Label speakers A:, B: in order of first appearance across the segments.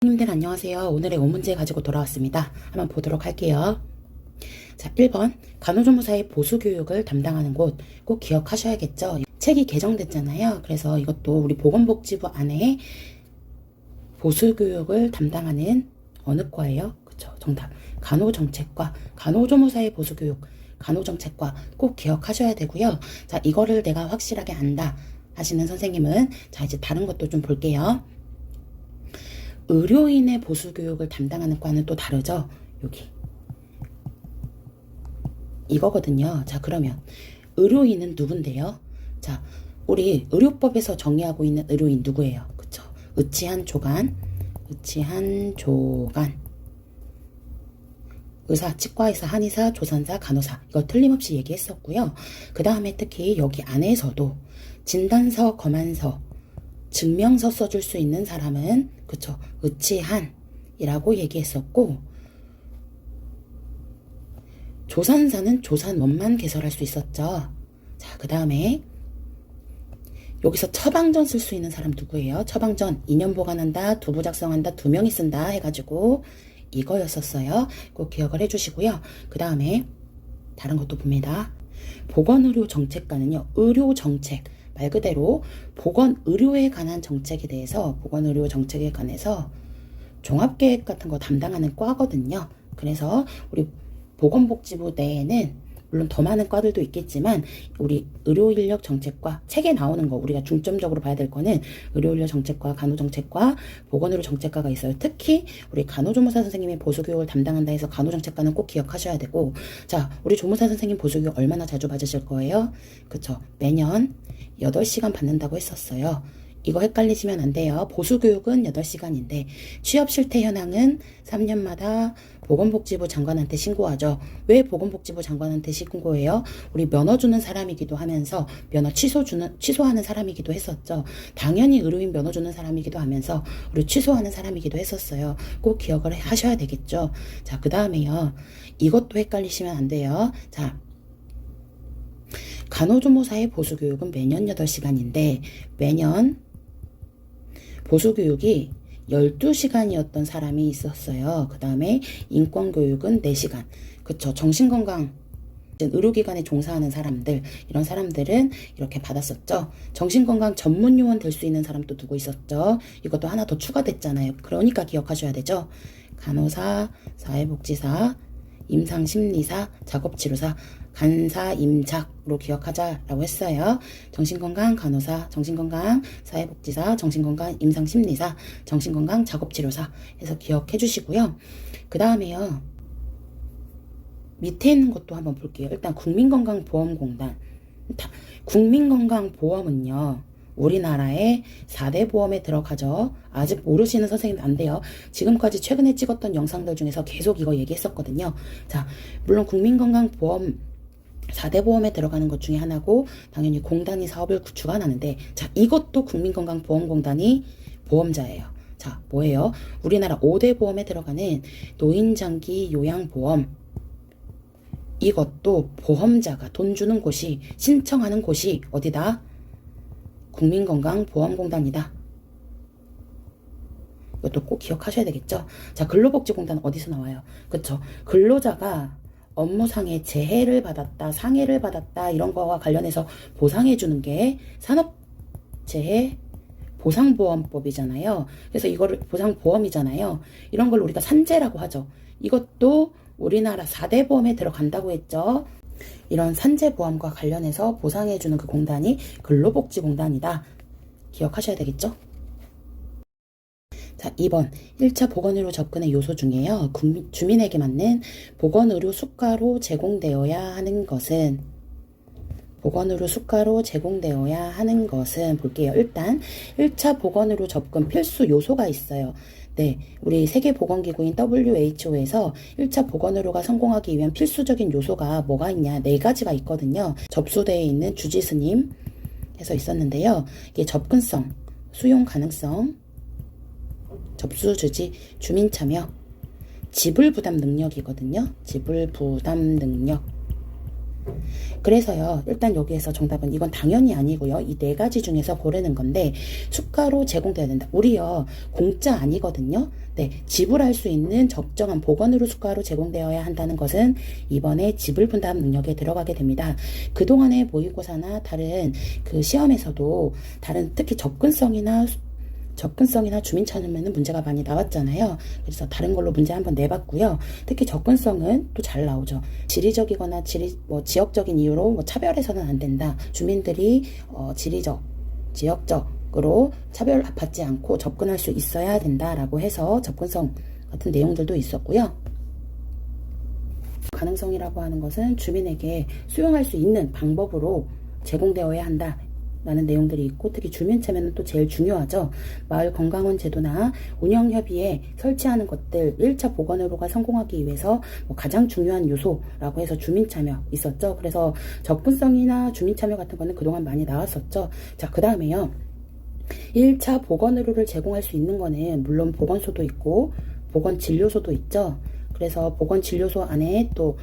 A: 선생님들 안녕하세요. 오늘의 5문제 가지고 돌아왔습니다. 한번 보도록 할게요. 자, 1번 간호조무사의 보수교육을 담당하는 곳 꼭 기억하셔야겠죠. 책이 개정됐잖아요. 그래서 이것도 우리 보건복지부 안에 보수교육을 담당하는 어느 과예요? 그쵸, 정답. 간호정책과, 간호조무사의 보수교육, 간호정책과 꼭 기억하셔야 되고요. 자, 이거를 내가 확실하게 안다 하시는 선생님은 자, 이제 다른 것도 좀 볼게요. 의료인의 보수교육을 담당하는 과는 또 다르죠. 여기 이거거든요. 자, 그러면 의료인은 누군데요? 자, 우리 의료법에서 정의하고 있는 의료인 누구예요? 그쵸? 의치한 조간, 의사, 치과의사, 한의사, 조산사, 간호사, 이거 틀림없이 얘기했었고요. 그 다음에 특히 여기 안에서도 진단서, 검안서, 증명서 써줄 수 있는 사람은 그쵸, 의치한이라고 얘기했었고, 조산사는 조산원만 개설할 수 있었죠. 자, 그 다음에 여기서 처방전 쓸 수 있는 사람 누구예요? 처방전 2년 보관한다, 두부 작성한다, 2명이 쓴다 해가지고 이거였었어요. 꼭 기억을 해주시고요. 그 다음에 다른 것도 봅니다. 보건의료정책과는요, 의료정책 말 그대로 보건의료에 관한 정책에 대해서, 보건의료 정책에 관해서 종합계획 같은 거 담당하는 과거든요. 그래서 우리 보건복지부 내에는 물론 더 많은 과들도 있겠지만 우리 의료인력 정책과 책에 나오는 거, 우리가 중점적으로 봐야 될 거는 의료인력 정책과, 간호정책과, 보건의료 정책과가 있어요. 특히 우리 간호조무사 선생님이 보수교육을 담당한다 해서 간호정책과는 꼭 기억하셔야 되고, 자, 우리 조무사 선생님 보수교육 얼마나 자주 받으실 거예요? 그쵸? 매년 8시간 받는다고 했었어요. 이거 헷갈리시면 안 돼요. 보수교육은 8시간인데 취업 실태 현황은 3년마다 보건복지부 장관한테 신고하죠. 왜 보건복지부 장관한테 신고해요? 우리 면허 주는 사람이기도 하면서 면허 취소하는 사람이기도 했었죠. 당연히 의료인 면허 주는 사람이기도 하면서 우리 취소하는 사람이기도 했었어요. 꼭 기억을 하셔야 되겠죠. 자, 그 다음에요. 이것도 헷갈리시면 안 돼요. 자, 간호조무사의 보수교육은 매년 8시간인데 매년 보수교육이 12시간이었던 사람이 있었어요. 그 다음에 인권교육은 4시간. 그쵸. 정신건강 의료기관에 종사하는 사람들, 이런 사람들은 이렇게 받았었죠. 정신건강 전문요원 될 수 있는 사람도 두고 있었죠. 이것도 하나 더 추가됐잖아요. 그러니까 기억하셔야 되죠. 간호사, 사회복지사, 임상심리사, 작업치료사, 간사, 임작으로 기억하자라고 했어요. 정신건강 간호사, 정신건강 사회복지사, 정신건강 임상심리사, 정신건강 작업치료사 해서 기억해 주시고요. 그 다음에요. 밑에 있는 것도 한번 볼게요. 일단 국민건강보험공단. 국민건강보험은요, 우리나라의 4대 보험에 들어가죠. 아직 모르시는 선생님 안 돼요. 지금까지 최근에 찍었던 영상들 중에서 계속 이거 얘기했었거든요. 자, 물론 국민건강보험 4대 보험에 들어가는 것 중에 하나고, 당연히 공단이 사업을 주관하는데, 자, 이것도 국민건강보험공단이 보험자예요. 자, 뭐예요? 우리나라 5대 보험에 들어가는 노인장기 요양보험, 이것도 보험자가 돈 주는 곳이, 신청하는 곳이 어디다? 국민건강보험공단이다. 이것도 꼭 기억하셔야 되겠죠? 자, 근로복지공단 어디서 나와요? 그쵸? 근로자가 업무상의 재해를 받았다, 상해를 받았다, 이런 거와 관련해서 보상해주는 게 산업재해 보상보험법이잖아요. 그래서 이거를 보상보험이잖아요. 이런 걸 우리가 산재라고 하죠. 이것도 우리나라 4대 보험에 들어간다고 했죠. 이런 산재보험과 관련해서 보상해주는 그 공단이 근로복지공단이다. 기억하셔야 되겠죠? 자, 2번 1차 보건의료 접근의 요소 중에요. 주민에게 맞는 보건의료 수가로 제공되어야 하는 것은, 보건의료 수가로 제공되어야 하는 것은 볼게요. 일단 1차 보건의료 접근 필수 요소가 있어요. 네, 우리 세계보건기구인 WHO에서 1차 보건의료가 성공하기 위한 필수적인 요소가 뭐가 있냐, 4가지가 있거든요. 접수대에 있는 주지스님 해서 있었는데요. 이게 접근성, 수용 가능성, 접수주지, 주민참여, 지불부담 능력이거든요. 지불부담 능력. 그래서요, 일단 여기에서 정답은 이건 당연히 아니고요. 이 네 가지 중에서 고르는 건데, 수가로 제공돼야 된다. 우리요, 공짜 아니거든요. 네, 지불할 수 있는 적정한 보건의료 수가로 제공되어야 한다는 것은 이번에 지불 분담 능력에 들어가게 됩니다. 그동안의 모의고사나 다른 그 시험에서도 다른 특히 접근성이나 주민 참여에는 문제가 많이 나왔잖아요. 그래서 다른 걸로 문제 한번 내봤고요. 특히 접근성은 또 잘 나오죠. 지리적이거나 지역적인 이유로 차별해서는 안 된다. 주민들이 지리적, 지역적으로 차별받지 않고 접근할 수 있어야 된다라고 해서 접근성 같은 내용들도 있었고요. 가능성이라고 하는 것은 주민에게 수용할 수 있는 방법으로 제공되어야 한다. 라는 내용들이 있고, 특히 주민 참여는 또 제일 중요하죠. 마을 건강원 제도나 운영협의회 설치하는 것들 1차 보건의료가 성공하기 위해서 가장 중요한 요소라고 해서 주민 참여 있었죠. 그래서 접근성이나 주민 참여 같은 거는 그동안 많이 나왔었죠. 자, 그 다음에요. 1차 보건의료를 제공할 수 있는 거는 물론 보건소도 있고 보건진료소도 있죠. 그래서 보건진료소 안에 또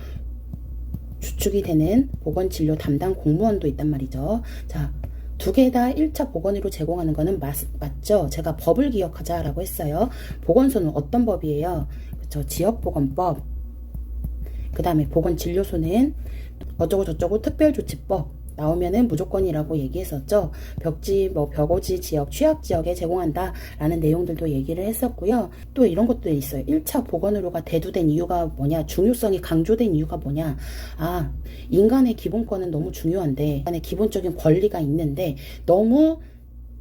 A: 주축이 되는 보건진료 담당 공무원도 있단 말이죠. 자, 두 개 다 1차 보건의료 제공하는 거는 맞죠? 제가 법을 기억하자라고 했어요. 보건소는 어떤 법이에요? 그렇죠. 지역보건법. 그 다음에 보건진료소는 어쩌고 저쩌고 특별조치법 나오면은 무조건이라고 얘기했었죠. 벽오지 지역, 취약 지역에 제공한다 라는 내용들도 얘기를 했었고요. 또 이런 것도 있어요. 1차 보건의료가 대두된 이유가 뭐냐, 중요성이 강조된 이유가 뭐냐. 인간의 기본권은 너무 중요한데, 인간의 기본적인 권리가 있는데 너무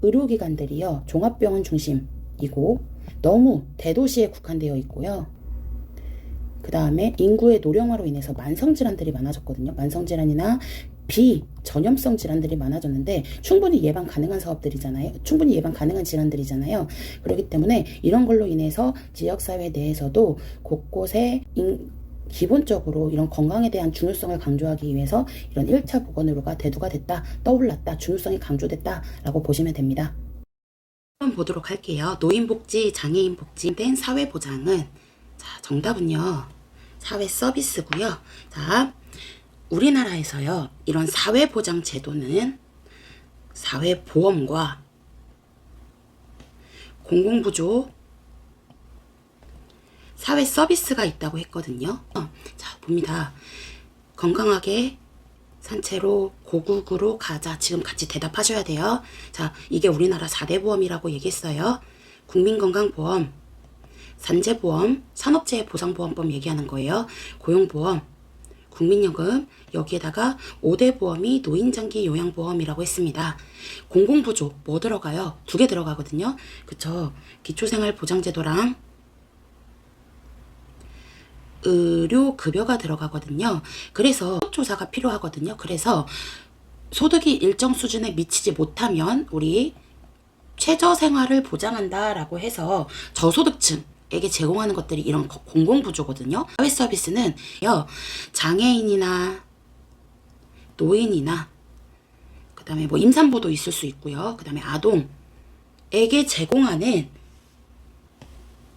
A: 의료기관들이요, 종합병원 중심이고 너무 대도시에 국한되어 있고요. 그 다음에 인구의 노령화로 인해서 만성질환들이 많아졌거든요. 만성질환이나 비전염성 질환들이 많아졌는데 충분히 예방 가능한 사업들이잖아요. 충분히 예방 가능한 질환들이잖아요. 그렇기 때문에 이런 걸로 인해서 지역사회 내에서도 곳곳에 기본적으로 이런 건강에 대한 중요성을 강조하기 위해서 이런 1차 보건의료가 대두가 됐다, 떠올랐다, 중요성이 강조됐다라고 보시면 됩니다. 한번 보도록 할게요. 노인복지, 장애인복지 된 사회보장은, 자, 정답은요, 사회 서비스고요. 자, 우리나라에서요, 이런 사회보장 제도는 사회보험과 공공부조, 사회 서비스가 있다고 했거든요. 자, 봅니다. 건강하게 산채로 고국으로 가자. 지금 같이 대답하셔야 돼요. 자, 이게 우리나라 4대 보험이라고 얘기했어요. 국민건강보험, 산재보험, 산업재해보상보험법 얘기하는 거예요. 고용보험, 국민연금, 여기에다가 5대 보험이 노인장기 요양보험이라고 했습니다. 공공부조 뭐 들어가요? 2개 들어가거든요. 그쵸? 기초생활보장제도랑 의료급여가 들어가거든요. 그래서 조사가 필요하거든요. 그래서 소득이 일정 수준에 미치지 못하면 우리 최저생활을 보장한다라고 해서 저소득층에게 제공하는 것들이 이런 공공부조거든요. 사회 서비스는 장애인이나 노인이나 그 다음에 임산부도 있을 수 있고요. 그 다음에 아동에게 제공하는,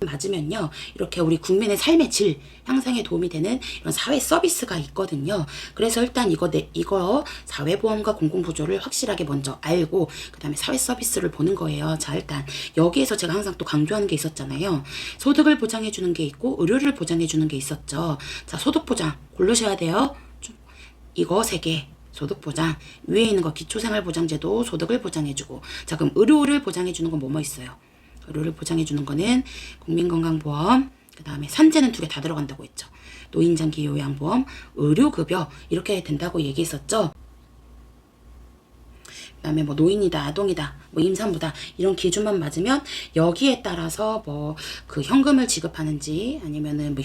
A: 맞으면요, 이렇게 우리 국민의 삶의 질 향상에 도움이 되는 이런 사회 서비스가 있거든요. 그래서 일단 이거 사회보험과 공공부조를 확실하게 먼저 알고 그 다음에 사회 서비스를 보는 거예요. 자, 일단 여기에서 제가 항상 또 강조하는 게 있었잖아요. 소득을 보장해 주는 게 있고 의료를 보장해 주는 게 있었죠. 자, 소득 보장 고르셔야 돼요. 이거 3개 소득보장, 위에 있는 거 기초생활보장제도 소득을 보장해주고. 자, 그럼 의료를 보장해주는 건 뭐 있어요? 의료를 보장해주는 거는 국민건강보험, 그 다음에 산재는 2개 다 들어간다고 했죠. 노인장기 요양보험, 의료급여, 이렇게 된다고 얘기했었죠. 그 다음에 노인이다, 아동이다, 임산부다, 이런 기준만 맞으면 여기에 따라서 그 현금을 지급하는지 아니면은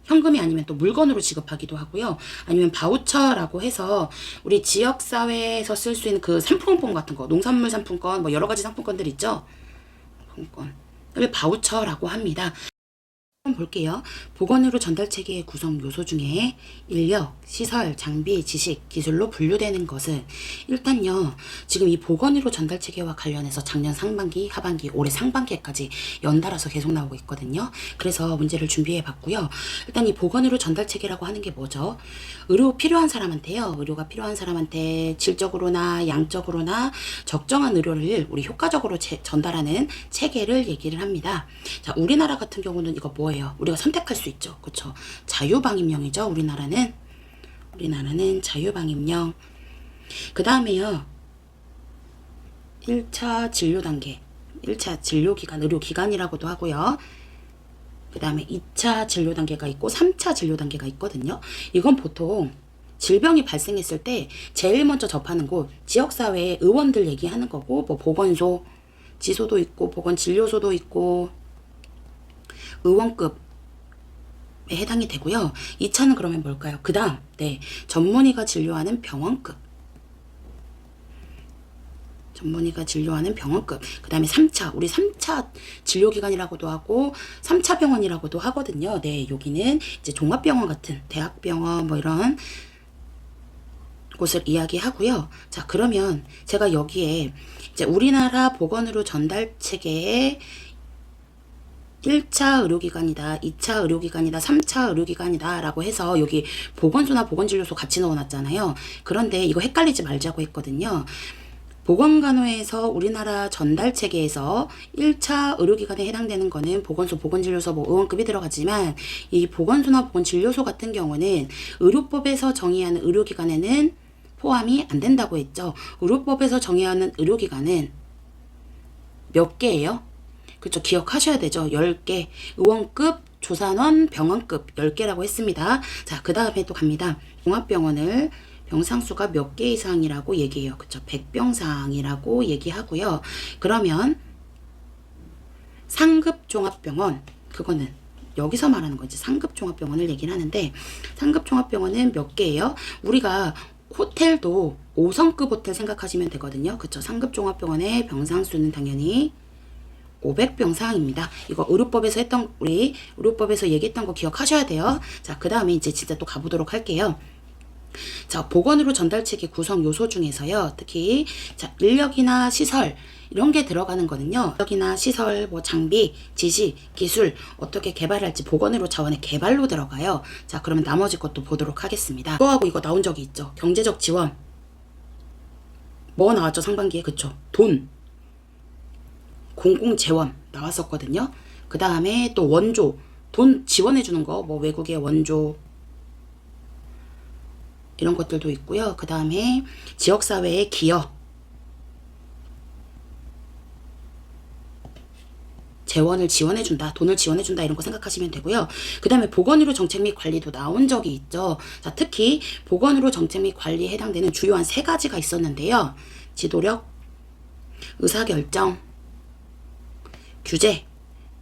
A: 현금이 아니면 또 물건으로 지급하기도 하고요. 아니면 바우처라고 해서 우리 지역사회에서 쓸 수 있는 그 상품권 같은 거, 농산물 상품권, 여러 가지 상품권들 있죠. 상품권을 바우처라고 합니다. 한번 볼게요. 보건의료 전달체계의 구성 요소 중에 인력, 시설, 장비, 지식, 기술로 분류되는 것은 일단요. 지금 이 보건의료 전달체계와 관련해서 작년 상반기, 하반기, 올해 상반기까지 연달아서 계속 나오고 있거든요. 그래서 문제를 준비해 봤고요. 일단 이 보건의료 전달체계라고 하는 게 뭐죠? 의료 필요한 사람한테요. 의료가 필요한 사람한테 질적으로나 양적으로나 적정한 의료를 우리 효과적으로 전달하는 체계를 얘기를 합니다. 자, 우리나라 같은 경우는 이거 뭐예요? 우리가 선택할 수 있죠. 그쵸? 자유방임령이죠. 우리나라는 자유방임령. 그 다음에요. 1차 진료 단계. 1차 진료기관, 의료기관이라고도 하고요. 그 다음에 2차 진료 단계가 있고 3차 진료 단계가 있거든요. 이건 보통 질병이 발생했을 때 제일 먼저 접하는 곳, 지역사회의 의원들 얘기하는 거고, 뭐 보건소, 지소도 있고, 보건진료소도 있고, 의원급에 해당이 되고요. 2차는 그러면 뭘까요? 그 다음, 네, 전문의가 진료하는 병원급. 그 다음에 3차, 우리 3차 진료기관이라고도 하고 3차 병원이라고도 하거든요. 네, 여기는 이제 종합병원 같은 대학병원 뭐 이런 곳을 이야기하고요. 자, 그러면 제가 여기에 이제 우리나라 보건의료 전달 체계의 1차 의료기관이다, 2차 의료기관이다, 3차 의료기관이다 라고 해서 여기 보건소나 보건진료소 같이 넣어놨잖아요. 그런데 이거 헷갈리지 말자고 했거든요. 보건간호에서 우리나라 전달체계에서 1차 의료기관에 해당되는 거는 보건소, 보건진료소, 뭐 의원급이 들어가지만 이 보건소나 보건진료소 같은 경우는 의료법에서 정의하는 의료기관에는 포함이 안 된다고 했죠. 의료법에서 정의하는 의료기관은 몇 개예요? 그렇죠. 기억하셔야 되죠. 10개. 의원급, 조산원, 병원급 10개라고 했습니다. 자, 그 다음에 또 갑니다. 종합병원을 병상수가 몇 개 이상이라고 얘기해요. 그쵸? 100병상이라고 얘기하고요. 그러면 상급 종합병원, 그거는 여기서 말하는 거지. 상급 종합병원을 얘기를 하는데, 상급 종합병원은 몇 개예요? 우리가 호텔도 5성급 호텔 생각하시면 되거든요. 그쵸? 상급 종합병원의 병상수는 당연히 500병상입니다. 이거 의료법에서 우리 의료법에서 얘기했던 거 기억하셔야 돼요. 자, 그 다음에 이제 진짜 또 가보도록 할게요. 자, 보건의료 전달체계 구성 요소 중에서요. 특히 자, 인력이나 시설 이런 게 들어가는 거는요. 인력이나 시설, 뭐 장비, 지식, 기술 어떻게 개발할지 보건의료 차원의 개발로 들어가요. 자, 그러면 나머지 것도 보도록 하겠습니다. 이거하고 이거 나온 적이 있죠. 경제적 지원. 뭐 나왔죠? 상반기에. 그쵸? 돈. 공공재원 나왔었거든요. 그 다음에 또 원조. 돈 지원해주는 거. 뭐 외국의 원조. 이런 것들도 있고요. 그 다음에 지역사회의 기여, 재원을 지원해준다, 돈을 지원해준다 이런 거 생각하시면 되고요. 그 다음에 보건의료 정책 및 관리도 나온 적이 있죠. 자, 특히 보건의료 정책 및 관리에 해당되는 주요한 3가지가 있었는데요. 지도력, 의사결정, 규제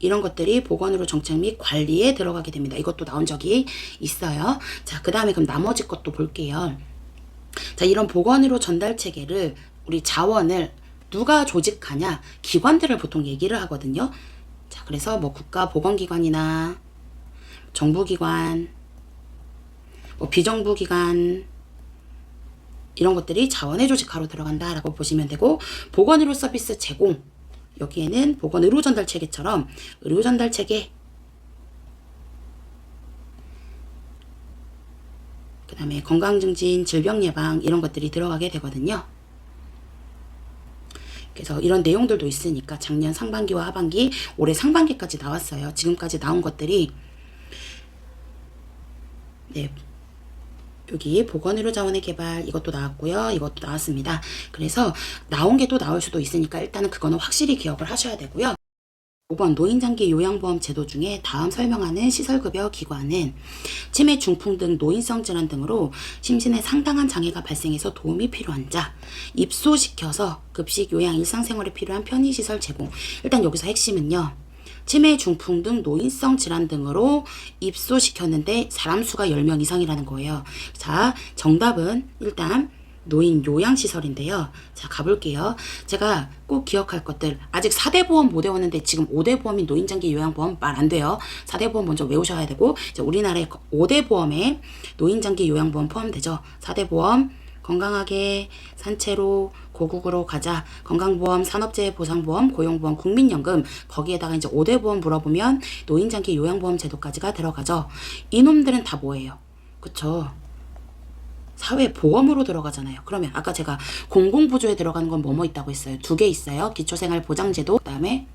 A: 이런 것들이 보건의료 정책 및 관리에 들어가게 됩니다. 이것도 나온 적이 있어요. 자, 그 다음에 그럼 나머지 것도 볼게요. 자, 이런 보건의료 전달 체계를 우리 자원을 누가 조직하냐? 기관들을 보통 얘기를 하거든요. 자, 그래서 뭐 국가보건기관이나 정부기관, 뭐 비정부기관 이런 것들이 자원의 조직하로 들어간다라고 보시면 되고, 보건의료 서비스 제공 여기에는 보건 의료 전달 체계처럼 의료 전달 체계, 그 다음에 건강 증진, 질병 예방 이런 것들이 들어가게 되거든요. 그래서 이런 내용들도 있으니까 작년 상반기와 하반기, 올해 상반기까지 나왔어요. 지금까지 나온 것들이 네. 여기 보건의료 자원의 개발 이것도 나왔고요. 이것도 나왔습니다. 그래서 나온 게 또 나올 수도 있으니까 일단은 그거는 확실히 기억을 하셔야 되고요. 5번 노인장기 요양보험 제도 중에 다음 설명하는 시설급여 기관은 치매, 중풍 등 노인성 질환 등으로 심신에 상당한 장애가 발생해서 도움이 필요한 자, 입소시켜서 급식, 요양, 일상생활에 필요한 편의시설 제공. 일단 여기서 핵심은요. 치매, 중풍 등 노인성 질환 등으로 입소시켰는데 사람 수가 10명 이상이라는 거예요. 자, 정답은 일단 노인 요양시설인데요. 자, 가볼게요. 제가 꼭 기억할 것들. 아직 4대 보험 못 외웠는데 지금 5대 보험인 노인장기 요양보험 말 안 돼요. 4대 보험 먼저 외우셔야 되고, 이제 우리나라의 5대 보험에 노인장기 요양보험 포함되죠. 4대 보험, 건강하게 산채로 고국으로 가자, 건강보험, 산업재해 보상보험, 고용보험, 국민연금, 거기에다가 이제 5대 보험 물어보면 노인장기 요양보험 제도까지가 들어가죠. 이놈들은 다 뭐예요? 그쵸? 사회보험으로 들어가잖아요. 그러면 아까 제가 공공부조에 들어가는 건 뭐뭐 있다고 했어요? 2개 있어요. 기초생활보장제도, 그 다음에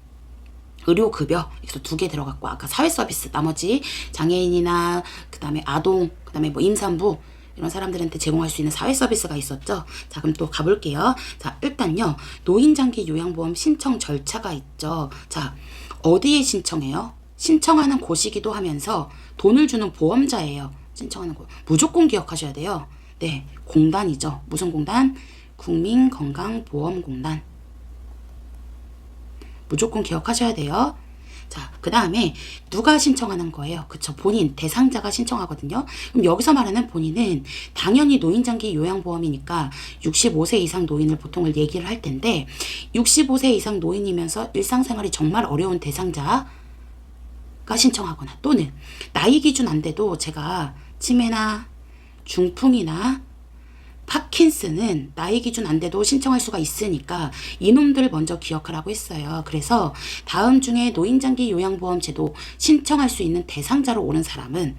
A: 의료급여, 그래서 2개 들어갔고, 아까 사회서비스, 나머지 장애인이나 그 다음에 아동, 그 다음에 뭐 임산부, 이런 사람들한테 제공할 수 있는 사회 서비스가 있었죠. 자, 그럼 또 가볼게요. 자, 일단요, 노인장기 요양보험 신청 절차가 있죠. 자, 어디에 신청해요? 신청하는 곳이기도 하면서 돈을 주는 보험자예요. 신청하는 곳. 무조건 기억하셔야 돼요. 네, 공단이죠. 무슨 공단? 국민건강보험공단. 무조건 기억하셔야 돼요. 자, 그 다음에 누가 신청하는 거예요? 그쵸, 본인, 대상자가 신청하거든요. 그럼 여기서 말하는 본인은 당연히 노인장기 요양보험이니까 65세 이상 노인을 보통을 얘기를 할 텐데, 65세 이상 노인이면서 일상생활이 정말 어려운 대상자가 신청하거나, 또는 나이 기준 안 돼도 제가 치매나 중풍이나 파킨슨은 나이 기준 안 돼도 신청할 수가 있으니까 이놈들 먼저 기억하라고 했어요. 그래서 다음 중에 노인장기 요양보험 제도 신청할 수 있는 대상자로 오른 사람은,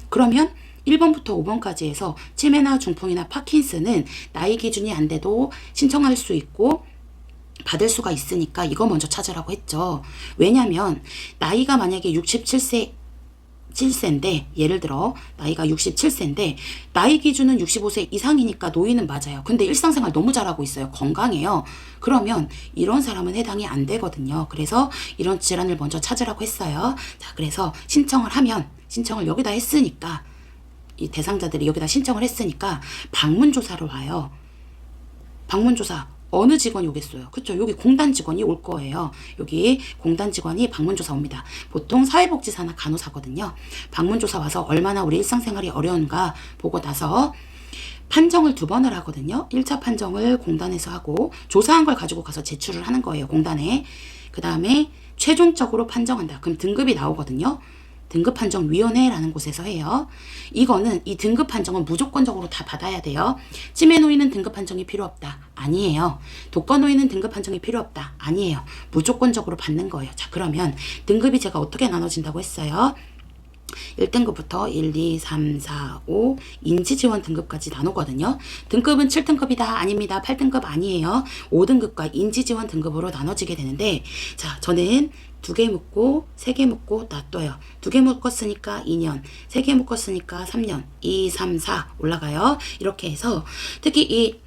A: 그러면 1번부터 5번까지 해서 치매나 중풍이나 파킨슨은 나이 기준이 안 돼도 신청할 수 있고 받을 수가 있으니까 이거 먼저 찾으라고 했죠. 왜냐면 나이가 만약에 67세인데, 예를 들어 나이가 67세인데 나이 기준은 65세 이상이니까 노인은 맞아요. 근데 일상생활 너무 잘하고 있어요. 건강해요. 그러면 이런 사람은 해당이 안 되거든요. 그래서 이런 질환을 먼저 찾으라고 했어요. 자, 그래서 신청을 여기다 했으니까, 이 대상자들이 여기다 신청을 했으니까 방문조사를 와요. 방문조사 어느 직원이 오겠어요? 그쵸? 여기 공단 직원이 올 거예요. 여기 공단 직원이 방문조사 옵니다. 보통 사회복지사나 간호사거든요. 방문조사 와서 얼마나 우리 일상생활이 어려운가 보고 나서 판정을 2번을 하거든요. 1차 판정을 공단에서 하고 조사한 걸 가지고 가서 제출을 하는 거예요. 공단에. 그 다음에 최종적으로 판정한다. 그럼 등급이 나오거든요. 등급판정위원회라는 곳에서 해요. 이거는, 이 등급판정은 무조건적으로 다 받아야 돼요. 치매 노인은 등급판정이 필요 없다. 아니에요. 독거 노인은 등급판정이 필요 없다. 아니에요. 무조건적으로 받는 거예요. 자, 그러면 등급이 제가 어떻게 나눠진다고 했어요? 1등급부터 1, 2, 3, 4, 5 인지지원 등급까지 나누거든요. 등급은 7등급이다. 아닙니다. 8등급 아니에요. 5등급과 인지지원 등급으로 나눠지게 되는데, 자, 저는 2개 묶고 3개 묶고 놔둬요. 2개 묶었으니까 2년, 3개 묶었으니까 3년, 2, 3, 4 올라가요. 이렇게 해서 특히 이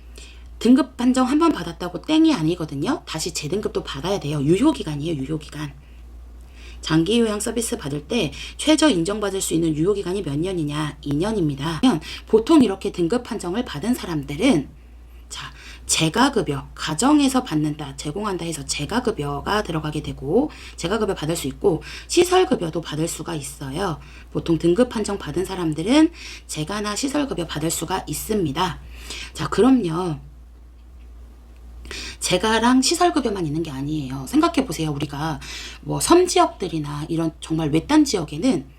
A: 등급 판정 한 번 받았다고 땡이 아니거든요. 다시 재등급도 받아야 돼요. 유효기간이에요. 유효기간. 장기 요양 서비스 받을 때 최저 인정받을 수 있는 유효기간이 몇 년이냐? 2년입니다. 보통 이렇게 등급 판정을 받은 사람들은, 자, 재가급여, 가정에서 받는다, 제공한다 해서 재가급여가 들어가게 되고, 재가급여 받을 수 있고 시설급여도 받을 수가 있어요. 보통 등급 판정 받은 사람들은 재가나 시설급여 받을 수가 있습니다. 자, 그럼요, 재가랑 시설급여만 있는 게 아니에요. 생각해보세요. 우리가 뭐 섬지역들이나 이런 정말 외딴 지역에는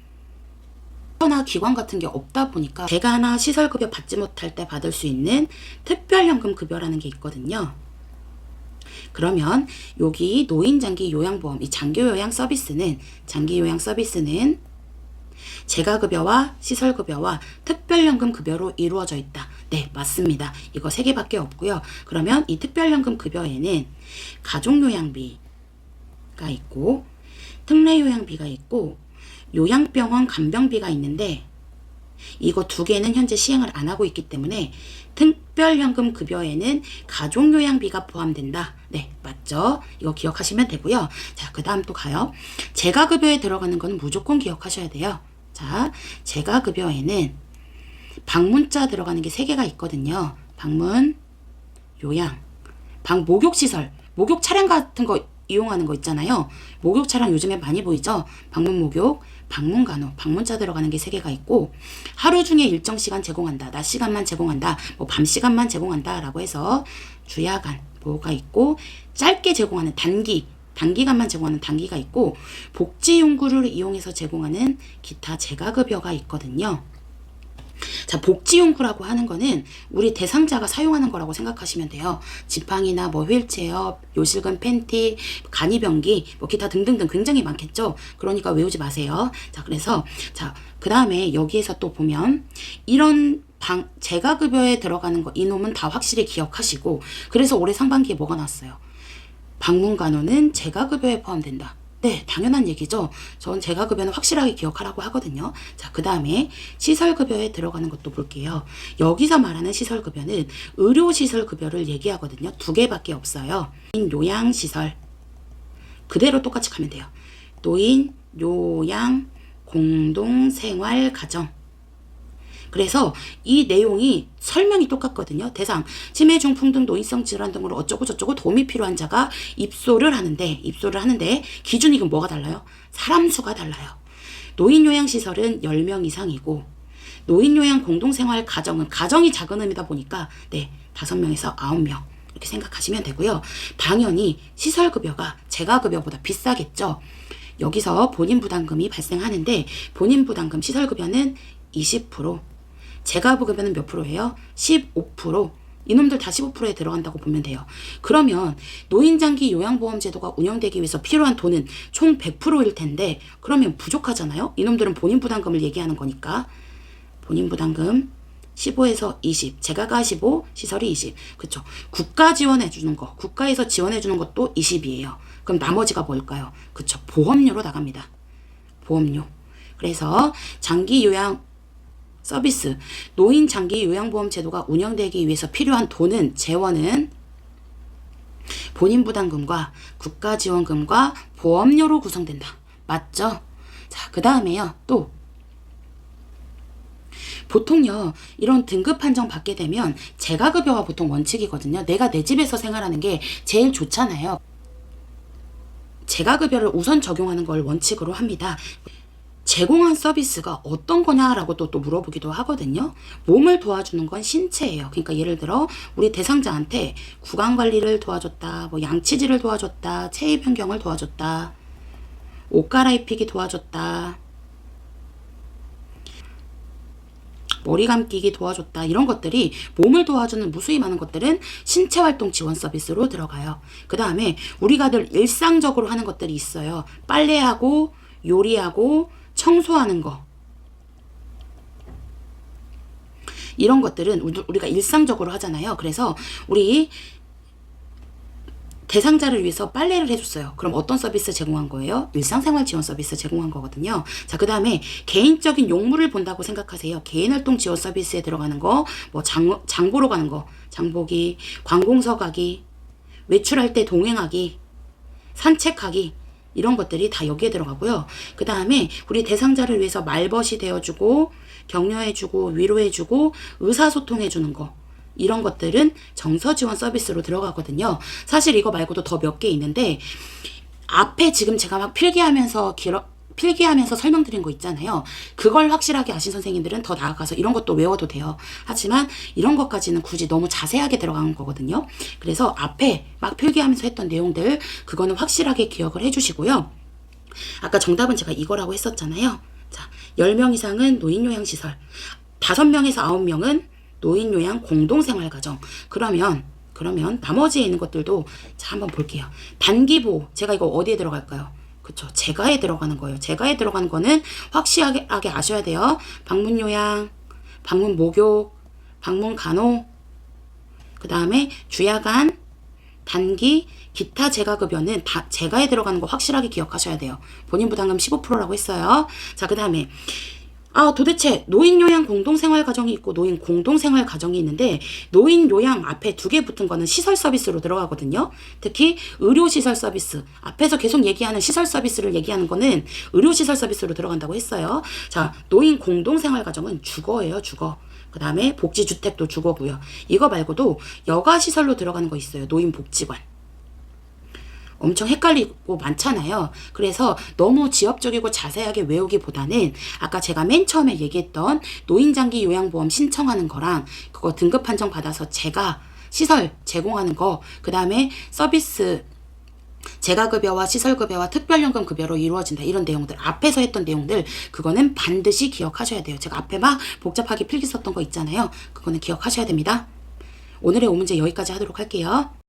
A: 나 기관 같은 게 없다 보니까 재가나 시설급여 받지 못할 때 받을 수 있는 특별연금 급여라는 게 있거든요. 그러면 여기 노인장기 요양보험, 이 장기요양 서비스는 재가급여와 시설급여와 특별연금 급여로 이루어져 있다. 네, 맞습니다. 이거 3개밖에 없고요. 그러면 이 특별연금 급여에는 가족요양비가 있고 특례요양비가 있고 요양병원 간병비가 있는데, 이거 2개는 현재 시행을 안 하고 있기 때문에 특별연금 급여에는 가족요양비가 포함된다. 네, 맞죠? 이거 기억하시면 되고요. 자, 그 다음 또 가요. 재가급여에 들어가는 거는 무조건 기억하셔야 돼요. 자, 재가급여에는 방문자 들어가는 게 3개가 있거든요. 방문, 요양, 목욕시설, 목욕 차량 같은 거 이용하는 거 있잖아요. 목욕차량 요즘에 많이 보이죠? 방문 목욕, 방문 간호, 방문자 들어가는 게 3개가 있고, 하루 중에 일정 시간 제공한다, 낮 시간만 제공한다, 뭐 밤 시간만 제공한다 라고 해서 주야간 뭐가 있고, 짧게 제공하는 단기간만 제공하는 단기가 있고, 복지용구를 이용해서 제공하는 기타 재가급여가 있거든요. 자, 복지용구라고 하는 거는 우리 대상자가 사용하는 거라고 생각하시면 돼요. 지팡이나 뭐 휠체어, 요실금 팬티, 간이병기, 뭐 기타 등등등 굉장히 많겠죠. 그러니까 외우지 마세요. 자, 그래서 그 다음에 여기에서 또 보면 이런 재가급여에 들어가는 거 이놈은 다 확실히 기억하시고, 그래서 올해 상반기에 뭐가 나왔어요? 방문간호는 재가급여에 포함된다. 네, 당연한 얘기죠. 전 재가급여는 확실하게 기억하라고 하거든요. 자, 그 다음에 시설급여에 들어가는 것도 볼게요. 여기서 말하는 시설급여는 의료시설급여를 얘기하거든요. 2개밖에 없어요. 요양시설 그대로 똑같이 가면 돼요. 노인, 요양, 공동생활가정. 그래서 이 내용이 설명이 똑같거든요. 대상, 치매, 중풍 등 노인성 질환 등으로 어쩌고 저쩌고 도움이 필요한 자가 입소를 하는데 기준이 그럼 뭐가 달라요? 사람 수가 달라요. 노인요양시설은 10명 이상이고, 노인요양 공동생활 가정은 가정이 작은 의미다 보니까 5명에서 9명 이렇게 생각하시면 되고요. 당연히 시설급여가 재가급여보다 비싸겠죠. 여기서 본인부담금이 발생하는데, 본인부담금 시설급여는 20%, 재가급여는 몇 프로예요? 15%. 이놈들 다 15%에 들어간다고 보면 돼요. 그러면 노인장기 요양보험제도가 운영되기 위해서 필요한 돈은 총 100%일 텐데, 그러면 부족하잖아요? 이놈들은 본인부담금을 얘기하는 거니까. 본인부담금 15에서 20, 재가가 15, 시설이 20. 그쵸? 국가 지원해주는 거, 국가에서 지원해주는 것도 20이에요. 그럼 나머지가 뭘까요? 그쵸? 보험료로 나갑니다. 보험료. 그래서 장기 요양 서비스, 노인 장기 요양보험 제도가 운영되기 위해서 필요한 돈은, 재원은 본인부담금과 국가지원금과 보험료로 구성된다. 맞죠? 자, 그 다음에요. 또 보통요, 이런 등급 판정 받게 되면 재가급여가 보통 원칙이거든요. 내가 내 집에서 생활하는 게 제일 좋잖아요. 재가급여를 우선 적용하는 걸 원칙으로 합니다. 제공한 서비스가 어떤 거냐라고 또 물어보기도 하거든요. 몸을 도와주는 건 신체예요. 그러니까 예를 들어 우리 대상자한테 구강관리를 도와줬다, 뭐 양치질을 도와줬다, 체위 변경을 도와줬다, 옷 갈아입히기 도와줬다, 머리 감기기 도와줬다, 이런 것들이 몸을 도와주는 무수히 많은 것들은 신체활동 지원 서비스로 들어가요. 그 다음에 우리가 늘 일상적으로 하는 것들이 있어요. 빨래하고 요리하고 청소하는 거, 이런 것들은 우리가 일상적으로 하잖아요. 그래서 우리 대상자를 위해서 빨래를 해줬어요. 그럼 어떤 서비스 제공한 거예요? 일상생활 지원 서비스 제공한 거거든요. 자, 그 다음에 개인적인 용무를 본다고 생각하세요. 개인활동 지원 서비스에 들어가는 거, 뭐 장 보러 가는 거, 장보기, 관공서 가기, 외출할 때 동행하기, 산책하기, 이런 것들이 다 여기에 들어가고요. 그 다음에 우리 대상자를 위해서 말벗이 되어주고, 격려해주고, 위로해주고, 의사소통해주는 거, 이런 것들은 정서지원 서비스로 들어가거든요. 사실 이거 말고도 더 몇 개 있는데, 앞에 지금 제가 막 필기하면서 설명드린 거 있잖아요. 그걸 확실하게 아신 선생님들은 더 나아가서 이런 것도 외워도 돼요. 하지만 이런 것까지는 굳이 너무 자세하게 들어간 거거든요. 그래서 앞에 막 필기하면서 했던 내용들, 그거는 확실하게 기억을 해주시고요. 아까 정답은 제가 이거라고 했었잖아요. 자, 10명 이상은 노인요양시설, 5명에서 9명은 노인요양 공동생활가정. 그러면 나머지에 있는 것들도 자, 한번 볼게요. 단기보호, 제가 이거 어디에 들어갈까요? 그쵸, 재가에 들어가는 거예요. 재가에 들어가는 거는 확실하게 아셔야 돼요. 방문요양, 방문목욕, 방문간호, 그 다음에 주야간, 단기, 기타 재가급여는 다 재가에 들어가는 거 확실하게 기억하셔야 돼요. 본인부담금 15%라고 했어요. 자, 그 다음에 도대체 노인요양 공동생활가정이 있고 노인 공동생활가정이 있는데, 노인요양 앞에 2개 붙은 거는 시설 서비스로 들어가거든요. 특히 의료시설 서비스, 앞에서 계속 얘기하는 시설 서비스를 얘기하는 거는 의료시설 서비스로 들어간다고 했어요. 자, 노인 공동생활가정은 주거예요, 주거. 그 다음에 복지주택도 주거고요. 이거 말고도 여가시설로 들어가는 거 있어요. 노인복지관. 엄청 헷갈리고 많잖아요. 그래서 너무 지엽적이고 자세하게 외우기보다는 아까 제가 맨 처음에 얘기했던 노인장기 요양보험 신청하는 거랑 그거 등급 판정 받아서 제가 시설 제공하는 거, 그 다음에 서비스 재가급여와 시설급여와 특별연금 급여로 이루어진다. 이런 내용들, 앞에서 했던 내용들, 그거는 반드시 기억하셔야 돼요. 제가 앞에 막 복잡하게 필기 썼던 거 있잖아요. 그거는 기억하셔야 됩니다. 오늘의 5문제 여기까지 하도록 할게요.